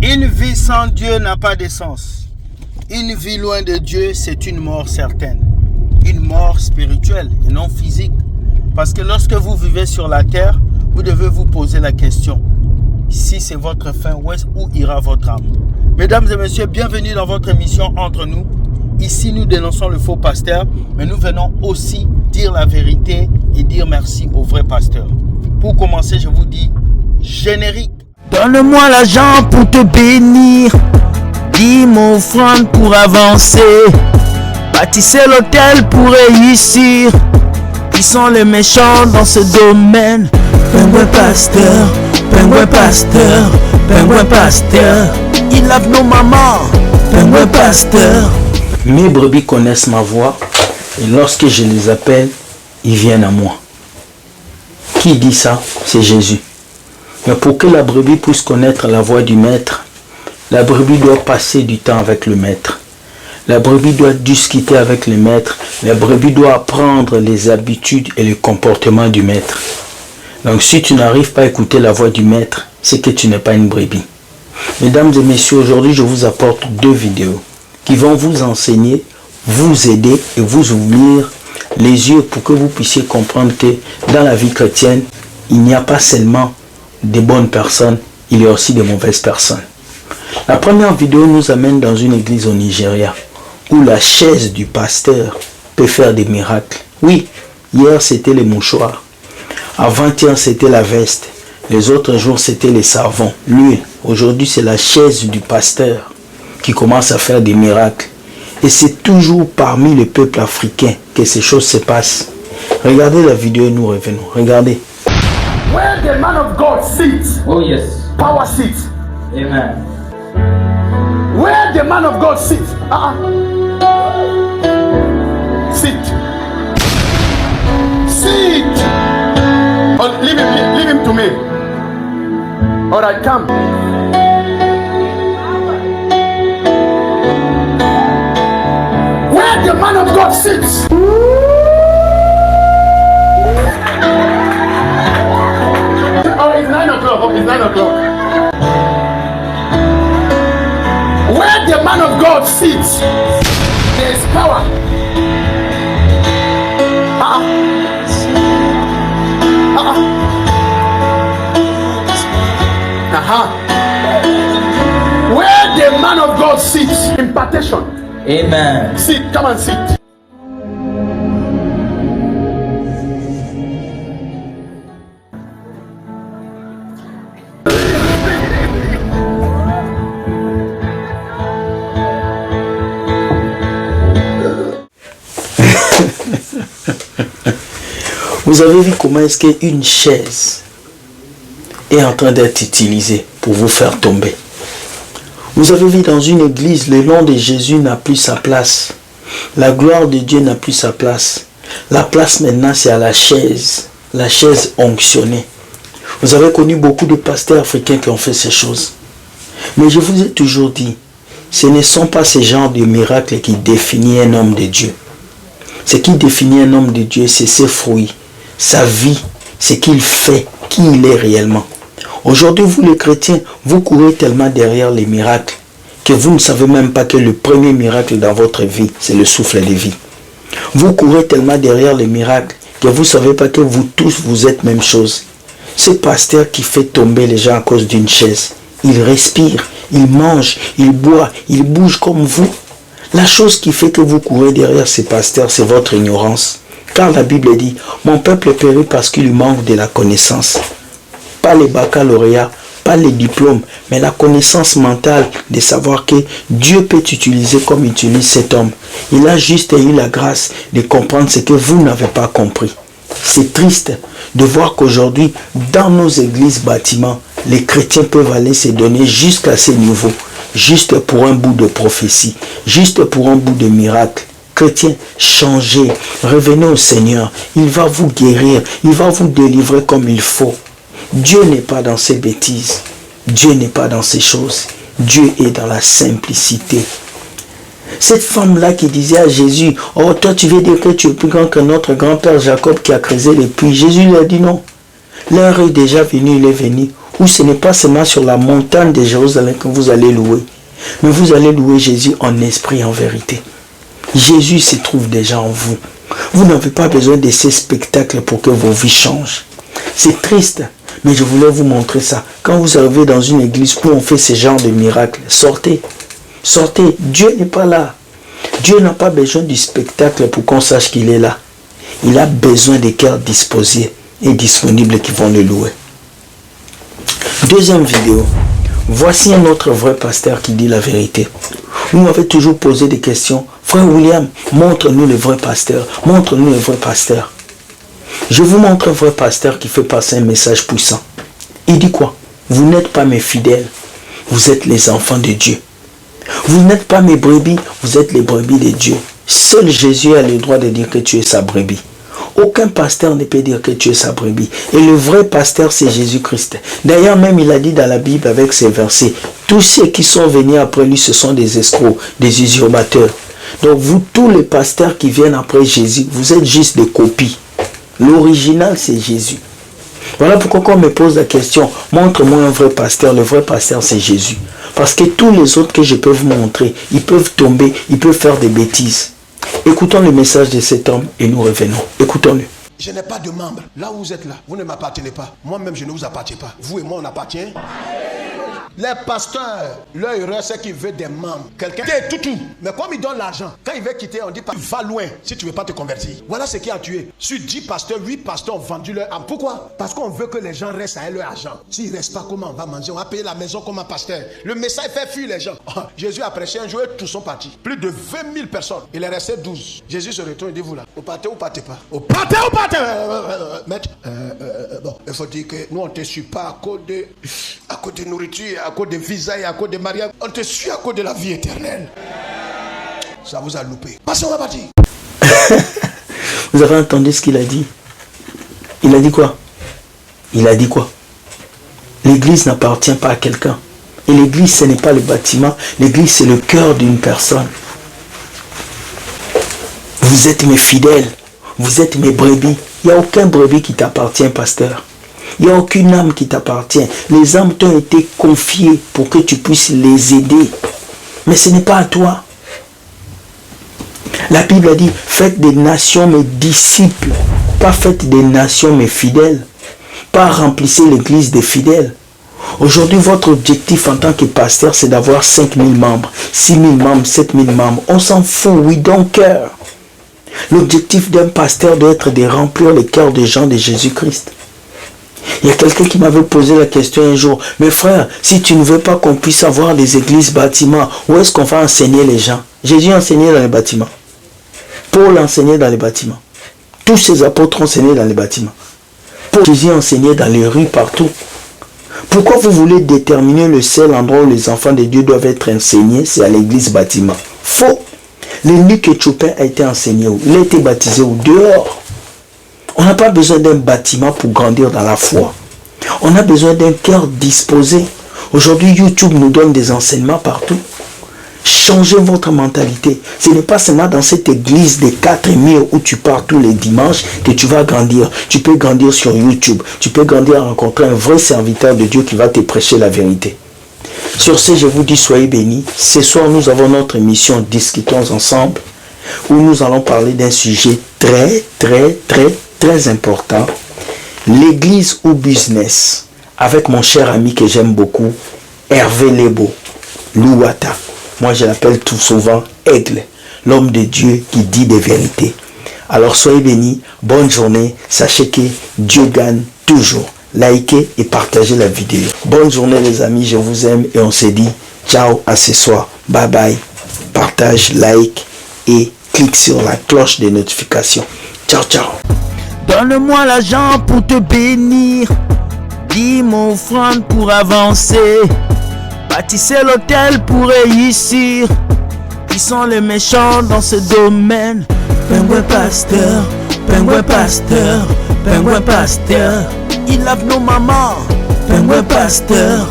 Une vie sans Dieu n'a pas de sens. Une vie loin de Dieu, c'est une mort certaine. Une mort spirituelle et non physique. Parce que lorsque vous vivez sur la terre, vous devez vous poser la question. Si c'est votre fin, où ira votre âme? Mesdames et messieurs, bienvenue dans votre émission Entre nous. Ici, nous dénonçons le faux pasteur, mais nous venons aussi dire la vérité et dire merci au vrai pasteur. Pour commencer, je vous dis générique. Donne-moi l'argent pour te bénir. Dis mon offrande pour avancer. Bâtissez l'hôtel pour réussir. Qui sont les méchants dans ce domaine? Pingouin pasteur, pingouin pasteur, pingouin pasteur. Il lave nos mamans, pingouin pasteur. Mes brebis connaissent ma voix et lorsque je les appelle, ils viennent à moi. Qui dit ça? C'est Jésus. Mais pour que la brebis puisse connaître la voix du maître, la brebis doit passer du temps avec le maître. La brebis doit discuter avec le maître. La brebis doit apprendre les habitudes et le comportement du maître. Donc si tu n'arrives pas à écouter la voix du maître, c'est que tu n'es pas une brebis. Mesdames et messieurs, aujourd'hui je vous apporte 2 vidéos qui vont vous enseigner, vous aider et vous ouvrir les yeux pour que vous puissiez comprendre que dans la vie chrétienne, il n'y a pas seulement des bonnes personnes, il y a aussi des mauvaises personnes. La première vidéo nous amène dans une église au Nigeria où la chaise du pasteur peut faire des miracles. Oui, hier c'était les mouchoirs, avant-hier c'était la veste, les autres jours c'était les savons, l'huile. Aujourd'hui c'est la chaise du pasteur qui commence à faire des miracles. Et c'est toujours parmi le peuple africain que ces choses se passent. Regardez la vidéo et nous revenons. Regardez. Where the man of God sits, Oh yes. power sits. Amen. Where the man of God sits, sit. Sit. Oh, leave him to me. All right, come. Where the man of God sits. Oh, it's 9 o'clock. Oh, it's 9 o'clock. Where the man of God sits, there is power. Where the man of God sits, impartation. Amen. Sit, come and sit. Vous avez vu comment est-ce qu'une chaise est en train d'être utilisée pour vous faire tomber. Vous avez vu dans une église, le nom de Jésus n'a plus sa place. La gloire de Dieu n'a plus sa place. La place maintenant c'est à la chaise onctionnée. Vous avez connu beaucoup de pasteurs africains qui ont fait ces choses. Mais je vous ai toujours dit, ce ne sont pas ces genres de miracles qui définissent un homme de Dieu. Ce qui définit un homme de Dieu, c'est ses fruits, sa vie, ce qu'il fait, qui il est réellement. Aujourd'hui, vous les chrétiens, vous courez tellement derrière les miracles que vous ne savez même pas que le premier miracle dans votre vie, c'est le souffle de vie. Vous courez tellement derrière les miracles que vous ne savez pas que vous tous, vous êtes même chose. Ce pasteur qui fait tomber les gens à cause d'une chaise, il respire, il mange, il boit, il bouge comme vous. La chose qui fait que vous courez derrière ces pasteurs, c'est votre ignorance. Car la Bible dit, mon peuple périt parce qu'il lui manque de la connaissance. Pas les baccalauréats, pas les diplômes, mais la connaissance mentale de savoir que Dieu peut utiliser comme il utilise cet homme. Il a juste eu la grâce de comprendre ce que vous n'avez pas compris. C'est triste de voir qu'aujourd'hui, dans nos églises bâtiments, les chrétiens peuvent aller se donner jusqu'à ce niveau, juste pour un bout de prophétie, juste pour un bout de miracle. Chrétiens, changez, revenez au Seigneur, il va vous guérir, il va vous délivrer comme il faut. Dieu n'est pas dans ces bêtises, Dieu n'est pas dans ces choses, Dieu est dans la simplicité. Cette femme-là qui disait à Jésus, oh toi tu veux dire que tu es plus grand que notre grand-père Jacob qui a creusé les puits. Jésus lui a dit non. L'heure est déjà venue, il est venu où ce n'est pas seulement sur la montagne de Jérusalem que vous allez louer, mais vous allez louer Jésus en esprit et en vérité. Jésus se trouve déjà en vous. Vous n'avez pas besoin de ces spectacles pour que vos vies changent. C'est triste, mais je voulais vous montrer ça. Quand vous arrivez dans une église où on fait ce genre de miracles, sortez. Sortez. Dieu n'est pas là. Dieu n'a pas besoin du spectacle pour qu'on sache qu'il est là. Il a besoin des cœurs disposés et disponibles qui vont le louer. Deuxième vidéo. Voici un autre vrai pasteur qui dit la vérité. Vous m'avez toujours posé des questions. Frère William, montre-nous le vrai pasteur. Montre-nous le vrai pasteur. Je vous montre un vrai pasteur qui fait passer un message puissant. Il dit quoi? Vous n'êtes pas mes fidèles. Vous êtes les enfants de Dieu. Vous n'êtes pas mes brebis. Vous êtes les brebis de Dieu. Seul Jésus a le droit de dire que tu es sa brebis. Aucun pasteur ne peut dire que tu es sa brebis. Et le vrai pasteur, c'est Jésus-Christ. D'ailleurs, même il a dit dans la Bible avec ces versets, tous ceux qui sont venus après lui, ce sont des escrocs, des usurpateurs. Donc vous, tous les pasteurs qui viennent après Jésus, vous êtes juste des copies. L'original, c'est Jésus. Voilà pourquoi quand on me pose la question, montre-moi un vrai pasteur. Le vrai pasteur, c'est Jésus. Parce que tous les autres que je peux vous montrer, ils peuvent tomber, ils peuvent faire des bêtises. Écoutons le message de cet homme et nous revenons. Écoutons-le. Je n'ai pas de membres. Là où vous êtes là, vous ne m'appartenez pas. Moi-même, je ne vous appartiens pas. Vous et moi, on appartient. Les pasteurs, leur erreur, c'est qu'ils veulent des membres. Quelqu'un qui est tout. Mais comme il donne l'argent, quand il veut quitter, on dit pas, va loin si tu ne veux pas te convertir. Voilà ce qui a tué. Sur 10 pasteurs, 8 pasteurs ont vendu leur âme. Pourquoi? Parce qu'on veut que les gens restent avec leur argent. S'ils ne restent pas, comment on va manger? On va payer la maison comme un pasteur. Le message fait fuir les gens. Jésus a prêché un jour et tous sont partis. Plus de 20 000 personnes. Il est resté 12. Jésus se retourne et dit, vous là, vous partez ou partez pas? Vous partez ou partez? Maître, bon, il faut dire que nous, on ne te suit pas à cause de nourriture, à cause de visa et à cause de mariage. On te suit à cause de la vie éternelle. Ça vous a loupé. Passez, on va partir. Vous avez entendu ce qu'il a dit? Il a dit quoi? Il a dit quoi? L'église n'appartient pas à quelqu'un. Et l'église, ce n'est pas le bâtiment. L'église, c'est le cœur d'une personne. Vous êtes mes fidèles. Vous êtes mes brebis. Il n'y a aucun brebis qui t'appartient, pasteur. Il n'y a aucune âme qui t'appartient. Les âmes t'ont été confiées pour que tu puisses les aider. Mais ce n'est pas à toi. La Bible a dit, faites des nations mes disciples. Pas faites des nations mes fidèles. Pas remplissez l'église des fidèles. Aujourd'hui, votre objectif en tant que pasteur, c'est d'avoir 5 000 membres, 6 000 membres, 7 000 membres. On s'en fout, we don't care. L'objectif d'un pasteur doit être de remplir le cœur des gens de Jésus-Christ. Il y a quelqu'un qui m'avait posé la question un jour, mais frère, si tu ne veux pas qu'on puisse avoir des églises, bâtiments, où est-ce qu'on va enseigner les gens? Jésus enseignait dans les bâtiments. Paul enseignait dans les bâtiments. Tous ces apôtres enseignaient dans les bâtiments. Jésus enseignait dans les rues partout. Pourquoi vous voulez déterminer le seul endroit où les enfants de Dieu doivent être enseignés? C'est à l'église bâtiment. Faux. L'eunuque Éthiopien a été enseigné où? Il a été baptisé où? Dehors. On n'a pas besoin d'un bâtiment pour grandir dans la foi. On a besoin d'un cœur disposé. Aujourd'hui, YouTube nous donne des enseignements partout. Changez votre mentalité. Ce n'est pas seulement dans cette église des 4 murs où tu pars tous les dimanches que tu vas grandir. Tu peux grandir sur YouTube. Tu peux grandir à rencontrer un vrai serviteur de Dieu qui va te prêcher la vérité. Sur ce, je vous dis, soyez bénis. Ce soir, nous avons notre émission Discutons ensemble, où nous allons parler d'un sujet très important. L'église ou business, avec mon cher ami que j'aime beaucoup, Hervé Lebo, Louata. Moi, je l'appelle tout souvent Aigle, l'homme de Dieu qui dit des vérités. Alors, soyez bénis, bonne journée. Sachez que Dieu gagne toujours. Likez et partagez la vidéo. Bonne journée les amis, je vous aime et on se dit ciao à ce soir. Bye bye. Partage, like et clique sur la cloche des notifications. Ciao, ciao. Donne-moi l'argent pour te bénir. Dis mon offrande pour avancer. Bâtissez l'hôtel pour réussir. Qui sont les méchants dans ce domaine? Pingouin pasteur, pingouin pasteur, pingouin pasteur. Il lave nos mamans. Pingouin pasteur,